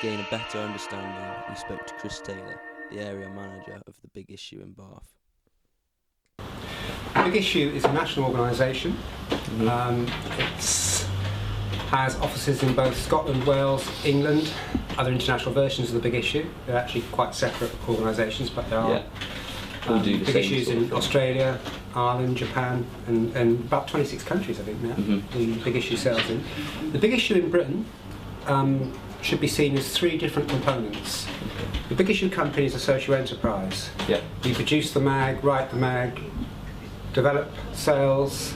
gain a better understanding, we spoke to Chris Taylor, the area manager of the Big Issue in Bath. The Big Issue is a national organisation. It has offices in both Scotland, Wales, England, other international versions of the Big Issue. They're actually quite separate organisations, but there are big issues in Australia, Ireland, Japan, and about 26 countries, I think, now, the Big Issue sells in. The Big Issue in Britain should be seen as three different components. The Big Issue company is a social enterprise. We produce the mag, write the mag, develop sales,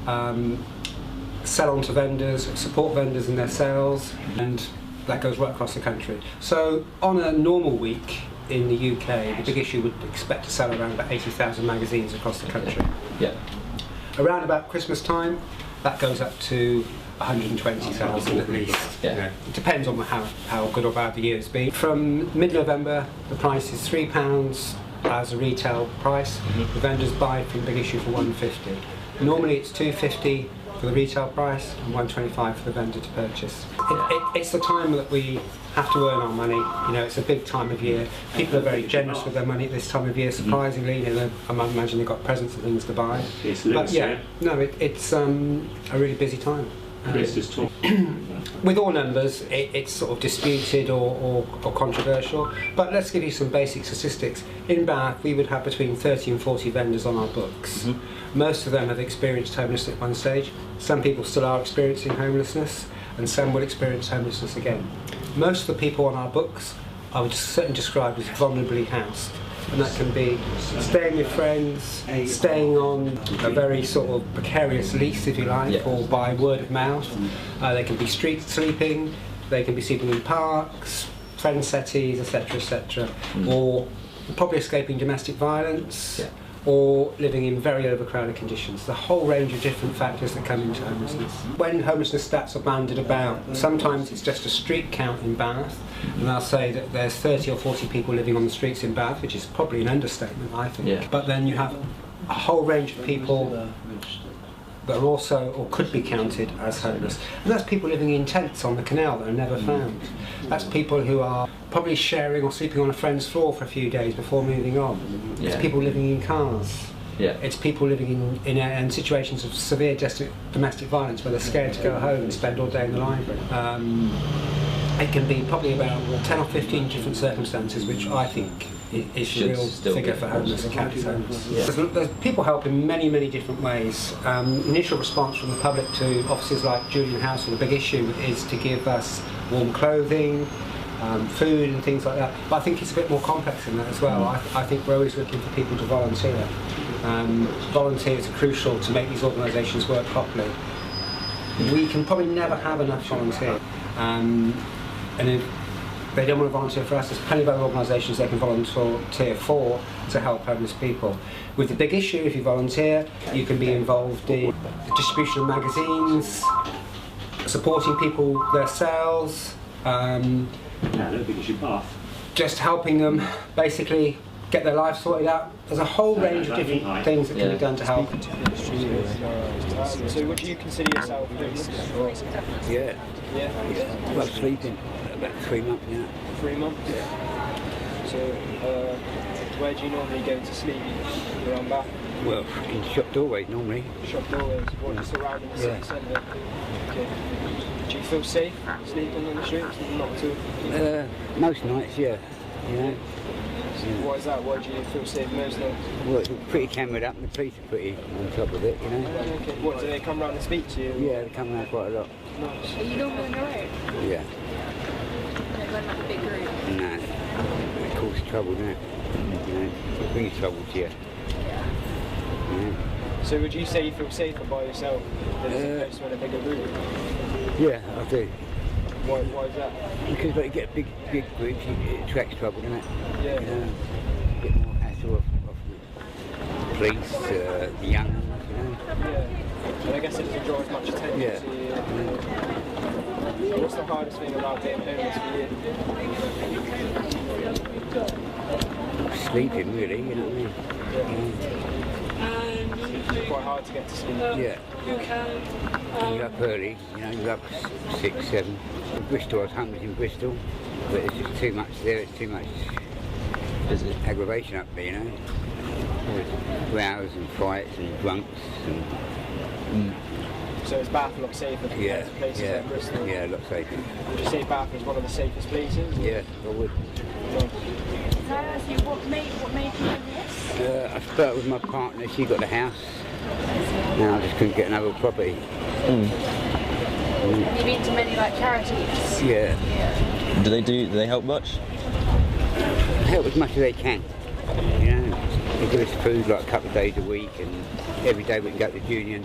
sell on to vendors, support vendors in their sales, and that goes right across the country. So on a normal week in the UK, the Big Issue would expect to sell around about 80,000 magazines across the country. Around about Christmas time, that goes up to 120,000 at least. You know, it depends on how good or bad the year has been. From mid-November, the price is £3 as a retail price. The vendors buy from Big Issue for £1.50. Normally it's £2.50 for the retail price and £1.25 for the vendor to purchase. It's the time that we have to earn our money. You know, it's a big time of year. People are very generous with their money at this time of year. Surprisingly, you know, I imagine they've got presents and things to buy. But yeah, no, it's a really busy time. With all numbers, it's sort of disputed or controversial, but let's give you some basic statistics. In Bath, we would have between 30 and 40 vendors on our books. Most of them have experienced homelessness at one stage. Some people still are experiencing homelessness, and some will experience homelessness again. Most of the people on our books I would certainly describe as vulnerably housed. And that can be staying with friends, staying on a very sort of precarious lease, if you like, or by word of mouth. They can be street sleeping, they can be sleeping in parks, friend settees, etc., etc., or probably escaping domestic violence, or living in very overcrowded conditions. The whole range of different factors that come into homelessness. When homelessness stats are banded about, sometimes it's just a street count in Bath, and they'll say that there's 30 or 40 people living on the streets in Bath, which is probably an understatement, I think. But then you have a whole range of people that are also, or could be counted as homeless. And that's people living in tents on the canal that are never found. That's people who are probably sharing or sleeping on a friend's floor for a few days before moving on. It's people living in cars. It's people living in situations of severe domestic violence where they're scared to go home and spend all day in the library. It can be probably about 10 or 15 different circumstances, which I think is the real figure for homeless and counts homeless. There's people help in many, many different ways. Initial response from the public to offices like Julian House or the Big Issue is to give us warm clothing, food and things like that. But I think it's a bit more complex than that as well. I think we're always looking for people to volunteer. Volunteers are crucial to make these organisations work properly. We can probably never have enough volunteers. And if they don't want to volunteer for us, there's plenty of other organisations they can volunteer for to help homeless people. With the Big Issue, if you volunteer, you can be involved in the distribution of magazines, supporting people their sales, just helping them basically get their life sorted out. There's a whole range of different things that can be done to help. So would you consider yourself homeless? Yeah. Well, sleeping about 3 months now. 3 months? So where do you normally go to sleep around Bath? Well, in shop doorways normally. Shop doorways, surrounding the city centre? Okay. Do you feel safe sleeping in the streets? Not at all? Most nights, yeah. You know. Why is that? Why do you feel safe most nights? Well, it's pretty cameraed up and the police are pretty on top of it, you know. Okay. What, do they come round and speak to you? Yeah, they come around quite a lot. Nice. Are you normally on your own? Yeah. They're going like a big group? No. It causes trouble, doesn't it? You know, it brings trouble to you. You know? So would you say you feel safer by yourself than as opposed to in a bigger group? Yeah, I do. Why is that? Because when you get big groups, it attracts trouble, doesn't it? Yeah. You know, a bit more hassle off the police, the young ones, you know. Yeah. And I guess it doesn't draw as much attention to you. What's the hardest thing about being homeless for you? Sleeping, really, you know what I mean? It's quite hard to get to sleep. Yeah. You're up early, you know, you're up 6, 7. In Bristol, I was homeless in Bristol. But it's just too much there. It's too much Is it? aggravation up there, you know. There's rows and fights and drunks and So is Bath a lot safer compared to places like Bristol? yeah, a lot safer. Would you say Bath is one of the safest places? Yeah, I would. Can I ask you what made you do this? I started with my partner. She got the house. Now I just couldn't get another property. Have you been to many like charities? Yeah, Yeah. Do they help much? help as much as they can. You know, they give us food like a couple of days a week, and every day we can go to the union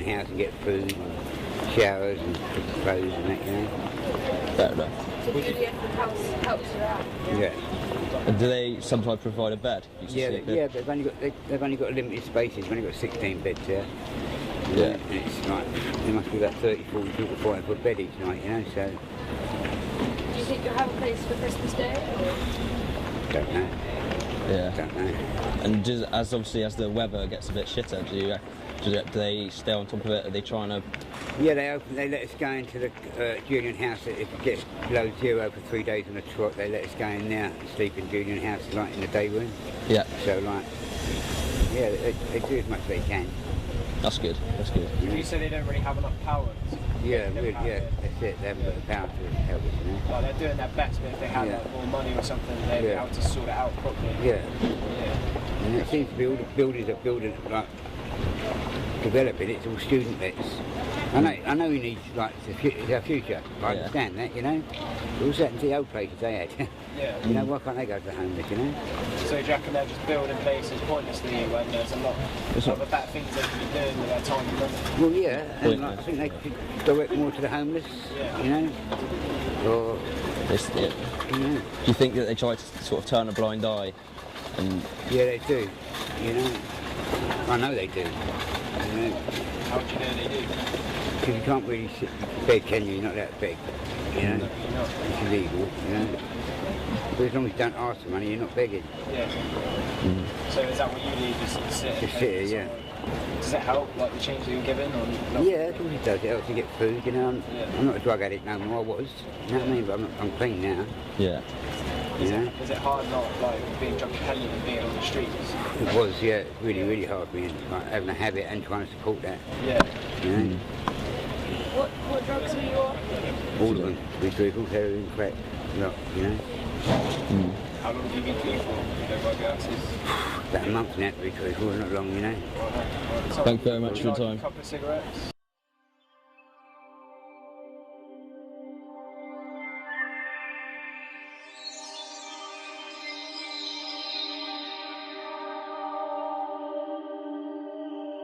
house and get food, and showers and clothes and that. You know. Fair enough. So the union helps you out. Yeah. And do they sometimes provide a bed? You can Yeah, sleep but in? they've only got limited spaces. They've only got 16 beds there. Yeah. And it's like there must be about 30, 40 people fighting for a bed each night, you know. So Do you think you'll have a place for Christmas Day? don't know, Yeah. don't know. And as the weather gets a bit shitter, do they stay on top of it? Are they trying to? Yeah, they let us go into the union house. If it gets below 0 for 3 days on a trot, they let us go in there and sleep in union house, like in the day room. Yeah. So like, yeah, they do as much as they can. That's good. That's good. You say they don't really have enough power. Yeah, really, yeah, that's it. They haven't got the power to help us, you know. Like they're doing their best, but if they had like, more money or something, they'd be Yeah. able to sort it out properly. Yeah. Yeah. And it seems to be all the buildings are building like developing. It's all student lets. I know we need like it's our future. I understand that, you know. But what's happened to the old places they had? Yeah. You know, why can't they go to the homeless? You know. So do you reckon they're just building places pointlessly when there's a lot of other better things they could be doing with their time and money? Well, yeah, and like, I think they could direct more to the homeless. Yeah. You know. Or Yeah. you know. Do you think that they try to sort of turn a blind eye? And Yeah, they do. You know. I know they do. You know. How do you know they do? Because you can't really sit beg, can you? You're not that big. You know. You're not. It's illegal. You know. But as long as you don't ask for money, you're not begging. Yeah. So is that what you need? Just to sit? Just and sit here, pay yeah. someone? Does it help, like the change that you're given, or not? Yeah, of course it does. It helps you get food, you know. I'm not a drug addict no more. I was. You know what I mean? But I'm clean now. yeah. You know. Is it hard not like being drug dependent and being on the streets? It was, yeah. Really, really hard being like having a habit and trying to support that. Yeah. You know. What drugs were you on? All of them. We dribbled, heroin, crack, lot. You know. How long have you been clean for? You don't work out since. About a month now to be truthful, not long, you know. Thank you very much for your Like a time. couple of cigarettes.